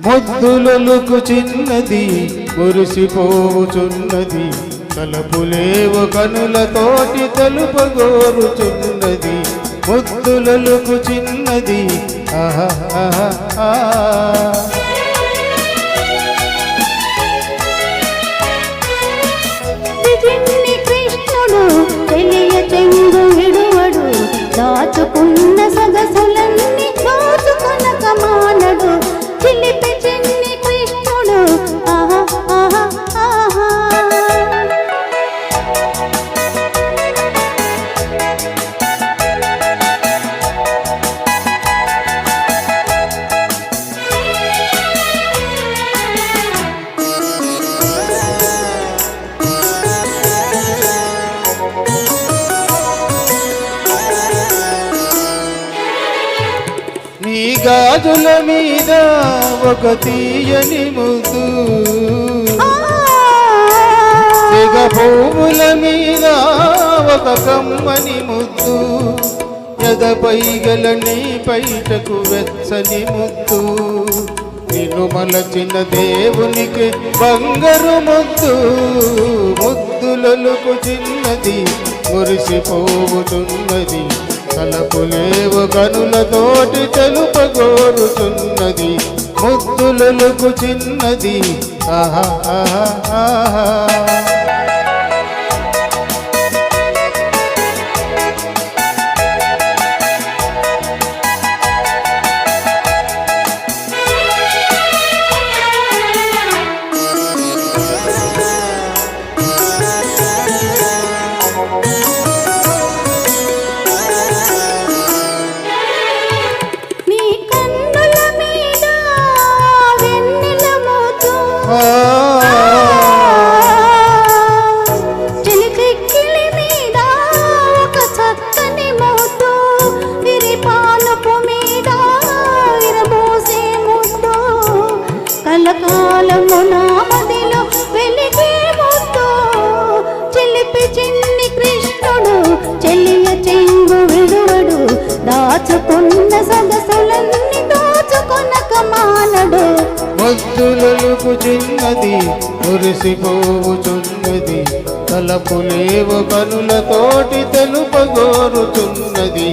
ముద్దులొలుకు చిన్నది మురిసిపోవుచున్నది, తలపులేవు కనులతోటి తెలుపగోరుచున్నది. ముద్దులొలుకు చిన్నది ఆహా ఆహా ఆహా. కృష్ణుడు తెలియ చెంగు విడువడు, దాచుకున్న సొగసులన్నీ దోచుకొనక మానడు. చిలిపి చిన్ని కృష్ణుడు ఆహా ఆహా ఆహా. నీ గాజుల మీద ఒక తీయని ముద్దు, సిగ పువ్వుల మీద ఒక కమ్మని ముద్దు, ఎదపై గల నీ పైటకు వెచ్చని ముద్దు, నిన్ను మలచిన దేవునికి బంగారు ముద్దు. ముద్దులొలుకు చిన్నది మురిసిపోవుతున్నది, తలపులేవు కనులతోటి తెలుపగోరుచున్నది. ముద్దులొలుకు చిన్నది ఆహా ఆహా ఆహా. చిలికిలి మీద ఒక చక్కని ముద్దు, విరిపానుపు మీద విరబోసే ముద్దు, కలకాలము నా మదిలో వెలిగే ముద్దు. చిలిపి చిన్ని కృష్ణుడు చెలియ చెంగు విడువడు, దాచుకున్న సొగసులన్నీ దోచుకొనక మానడు. ముద్దులొలుకు చిన్నది మురిసిపోవుచున్నది, తలపులేవు కనులతోటి తెలుపగోరుచున్నది.